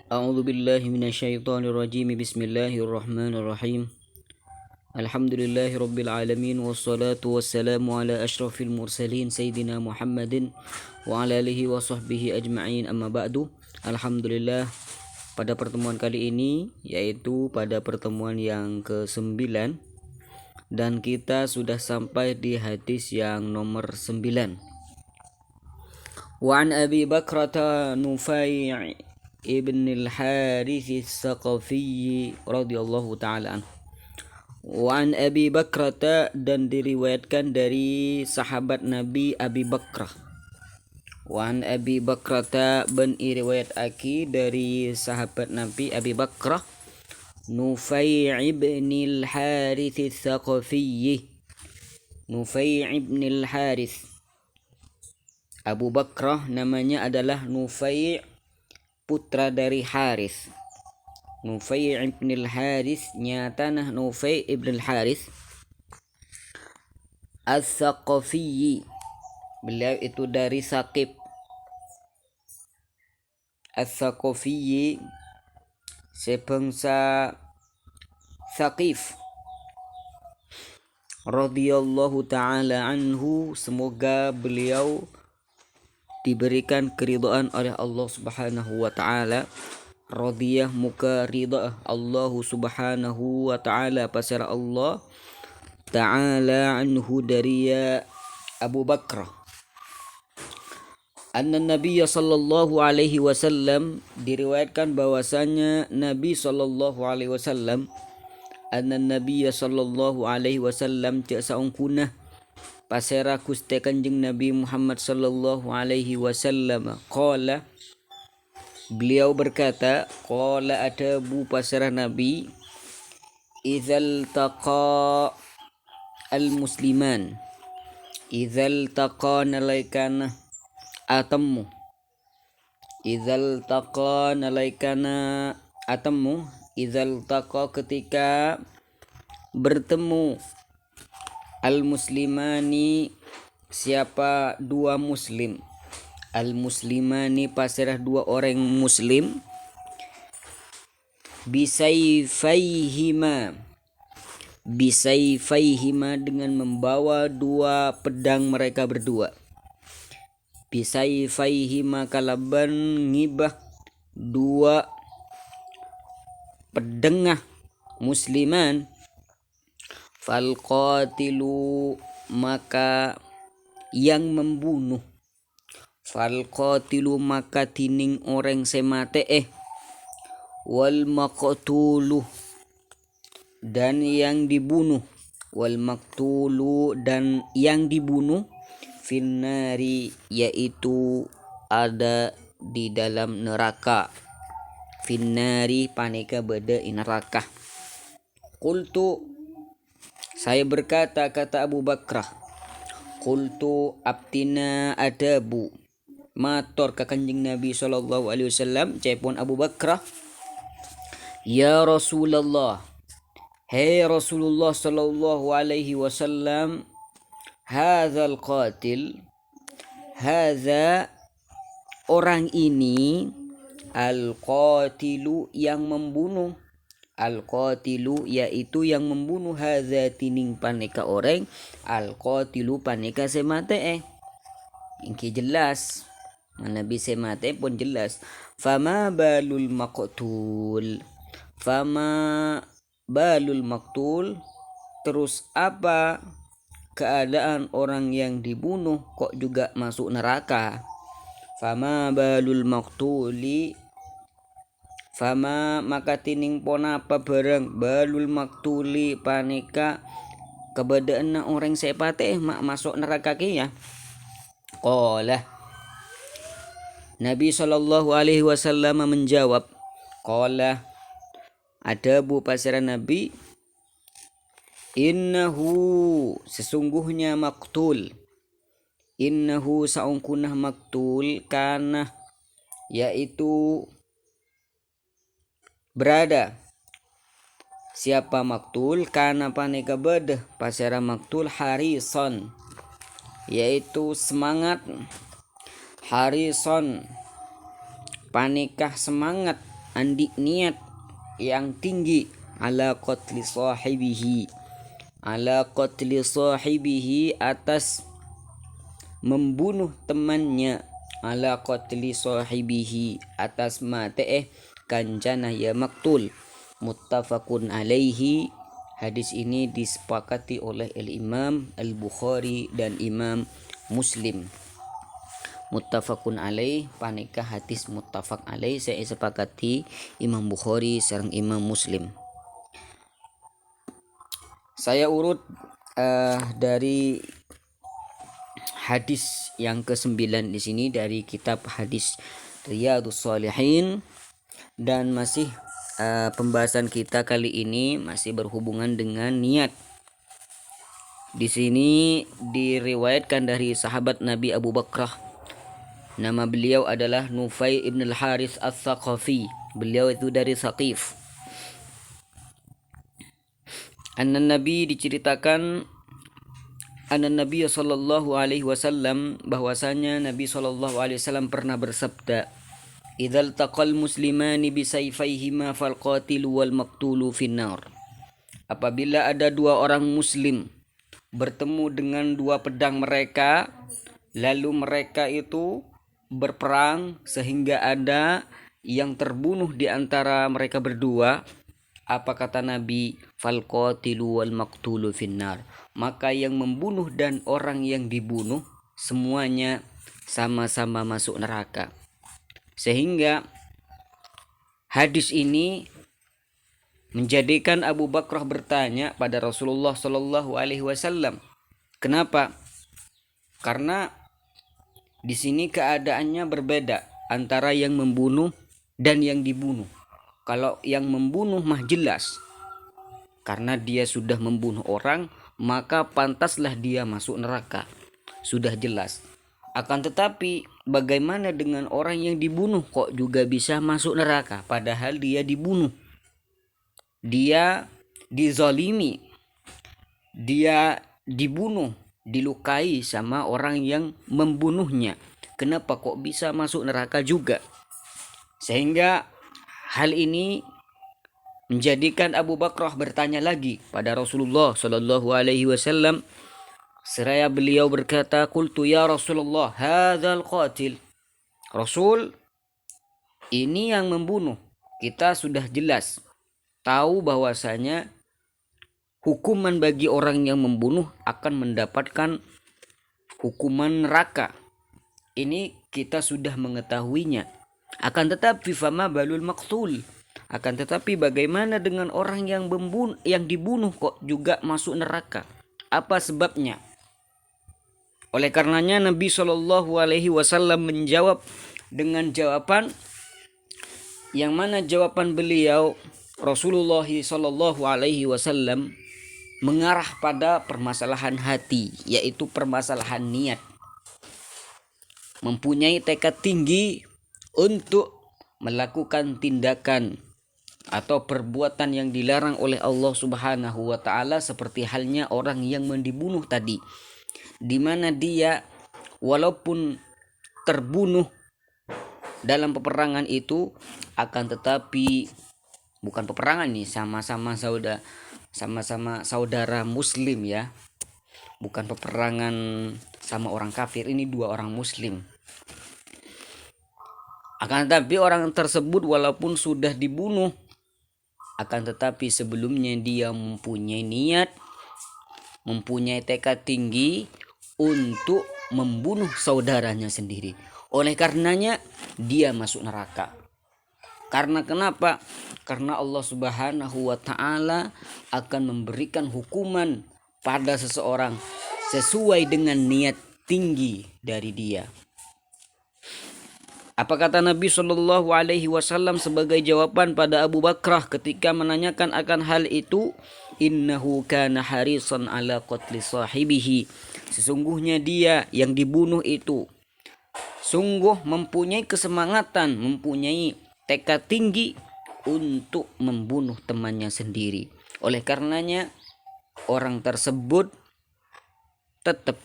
A'udzu billahi minasyaitonir rajim. Bismillahirrahmanirrahim. Alhamdulillahirabbil alamin wassalatu wassalamu ala asyrafil mursalin sayyidina Muhammadin wa ala alihi wa sahbihi ajma'in, amma ba'du. Alhamdulillah, pada pertemuan kali ini, yaitu pada pertemuan yang ke-9, dan kita sudah sampai di hadis yang nomor 9. Wa an Abi Bakrata Nufai' ibn al-Harith as-Saqafi radhiyallahu ta'ala anhu. Wa an Abi Bakrata, dan diriwayatkan dari sahabat Nabi Abi Bakrah. Wa an Abi Bakrata, ben riwayat aki dari sahabat Nabi Abi Bakrah, Nufai' ibn al-Harith as-Saqafi. Nufai' ibn al-Harith, Abu Bakrah namanya adalah Nufai', putra dari Harith. Nufai' ibn al-Harith nyatana Nufai' ibn al-Harith As-Saqafi. Beliau itu dari Saqif. As-Saqafi sebangsa Saqif. Radhiyallahu ta'ala anhu, semoga beliau diberikan keridhaan oleh Allah Subhanahu wa ta'ala. Radiyah muka ridha Allah Subhanahu wa ta'ala, pasal Allah ta'ala anhu dari Abu Bakr. Anna Nabiya sallallahu alaihi wasallam, diriwayatkan bahwasanya Nabi sallallahu alaihi wasallam, anna Nabiya sallallahu alaihi wasallam cak saungkunah pasera kuste kanjeng Nabi Muhammad sallallahu alaihi wasallam, qala, beliau berkata, qala adabu pasera Nabi, idzal taqa al musliman, idzal taqa nalaikana atamu, idzal taqa nalaikana atamu, idzal taqa ketika bertemu, al muslimani siapa dua muslim, al muslimani pasrah dua orang muslim, bisayfaihima, bisayfaihima dengan membawa dua pedang mereka berdua, bisayfaihima kalaban ngibah dua pedengah musliman, fal qatilu maka yang membunuh, fal qatilu maka tining orang semate, wal maqtulu dan yang dibunuh, wal maqtulu dan yang dibunuh, finnari yaitu ada di dalam neraka, finnari panika beda neraka. Qultu, saya berkata, kata Abu Bakrah, qultu abtina adabu, matur ka kanjeng Nabi sallallahu alaihi wasallam, cepon Abu Bakrah, ya Rasulullah, hey Rasulullah sallallahu alaihi wasallam, hadzal qatil, hadza orang ini, al qatilu yang membunuh, al qatilu yaitu yang membunuh, hadza tining paneka orang, al qatilu paneka semate, ingki jelas Nabi semate pun jelas. Fama balul maqtul, fama balul maqtul, terus apa keadaan orang yang dibunuh kok juga masuk neraka. Fama balul maqtuli, fama maka tining ponapa barang, balul maktuli panika keberadaan orang sepate mak masuk neraka ki ya. Qala, Nabi sallallahu alaihi wasallam menjawab, qala adabu pasara Nabi, innahu sesungguhnya maktul, innahu saungkunah maktul, kana yaitu berada, siapa maktul, kana paneka bedah pasara maktul, harison yaitu semangat, harison panikah semangat, andi niat yang tinggi ala qatli sahibihi atas membunuh temannya, ala qatli sahibihi atas mate kancana ya maktul. Muttafaqun alaihi. Hadis ini disepakati oleh Imam Al-Bukhari dan Imam Muslim. Muttafaqun alaih panika hadis muttafaq alaih saya sepakati Imam Bukhari sareng Imam Muslim. Saya urut dari hadis yang ke-9 di sini dari kitab hadis Riyadhus Shalihin, dan masih pembahasan kita kali ini masih berhubungan dengan niat. Di sini diriwayatkan dari sahabat Nabi Abu Bakrah. Nama beliau adalah Nufai ibn al-Harith al-Thaqafi. Beliau itu dari Thaqif. Nabi diceritakan Nabi sallallahu alaihi wasallam, bahwasanya Nabi sallallahu alaihi wasallam pernah bersabda, "Idzal taqal muslimani bisayfaihima fal qatilu wal maqtulu finnar." Apabila ada dua orang muslim bertemu dengan dua pedang mereka, lalu mereka itu berperang sehingga ada yang terbunuh di antara mereka berdua, apa kata Nabi? Fal qatilu wal maqtulu finnar. Maka yang membunuh dan orang yang dibunuh semuanya sama-sama masuk neraka. Sehingga hadis ini menjadikan Abu Bakrah bertanya pada Rasulullah Shallallahu Alaihi Wasallam, kenapa? Karena di sini keadaannya berbeda antara yang membunuh dan yang dibunuh. Kalau yang membunuh mah jelas, karena dia sudah membunuh orang, maka pantaslah dia masuk neraka. Sudah jelas. Akan tetapi bagaimana dengan orang yang dibunuh, kok juga bisa masuk neraka padahal dia dibunuh? Dia dizalimi, dia dibunuh, dilukai sama orang yang membunuhnya. Kenapa kok bisa masuk neraka juga? Sehingga hal ini menjadikan Abu Bakrah bertanya lagi pada Rasulullah Shallallahu Alaihi Wasallam. Seraya beliau berkata, "Qultu ya Rasulullah, hadzal qatil." Rasul, ini yang membunuh. Kita sudah jelas tahu bahwasanya hukuman bagi orang yang membunuh akan mendapatkan hukuman neraka. Ini kita sudah mengetahuinya. Akan tetapi fama balul maqtul. Akan tetapi bagaimana dengan orang yang dibunuh kok juga masuk neraka? Apa sebabnya? Oleh karenanya Nabi Shallallahu Alaihi Wasallam menjawab dengan jawaban yang mana jawaban beliau Rasulullah Shallallahu Alaihi Wasallam mengarah pada permasalahan hati, yaitu permasalahan niat. Mempunyai tekad tinggi untuk melakukan tindakan atau perbuatan yang dilarang oleh Allah Subhanahu wa taala, seperti halnya orang yang dibunuh tadi, di mana dia walaupun terbunuh dalam peperangan itu, akan tetapi bukan peperangan nih, sama-sama saudara muslim ya, bukan peperangan sama orang kafir, ini dua orang muslim. Akan tetapi orang tersebut walaupun sudah dibunuh, akan tetapi sebelumnya dia mempunyai niat, mempunyai tekad tinggi untuk membunuh saudaranya sendiri. Oleh karenanya dia masuk neraka. Karena kenapa? Karena Allah Subhanahu wa taala akan memberikan hukuman pada seseorang sesuai dengan niat tinggi dari dia. Apa kata Nabi Shallallahu Alaihi Wasallam sebagai jawaban pada Abu Bakrah ketika menanyakan akan hal itu? Innahu kana harisan ala qatli sahibihi. Sesungguhnya dia yang dibunuh itu sungguh mempunyai kesemangatan, mempunyai tekad tinggi untuk membunuh temannya sendiri. Oleh karenanya orang tersebut tetap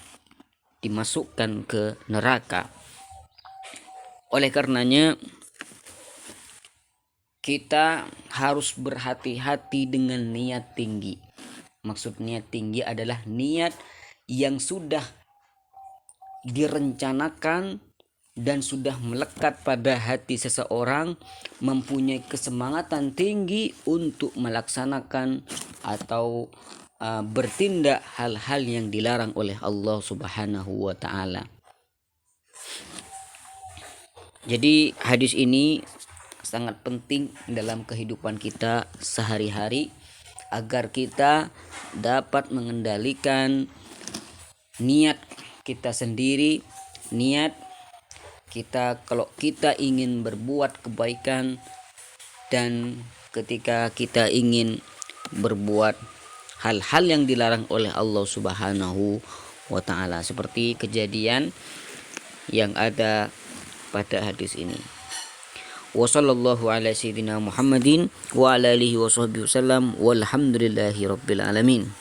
dimasukkan ke neraka. Oleh karenanya kita harus berhati-hati dengan niat tinggi. Maksud niat tinggi adalah niat yang sudah direncanakan dan sudah melekat pada hati seseorang, mempunyai kesemangatan tinggi untuk melaksanakan atau bertindak hal-hal yang dilarang oleh Allah Subhanahu wa taala. Jadi hadis ini sangat penting dalam kehidupan kita sehari-hari agar kita dapat mengendalikan niat kita sendiri. Niat kita kalau kita ingin berbuat kebaikan dan ketika kita ingin berbuat hal-hal yang dilarang oleh Allah Subhanahu wa taala, seperti kejadian yang ada pada hadis ini. Wa sallallahu ala sayyidina Muhammadin wa ala alihi wa sahbihi wasallam walhamdulillahi rabbil alamin.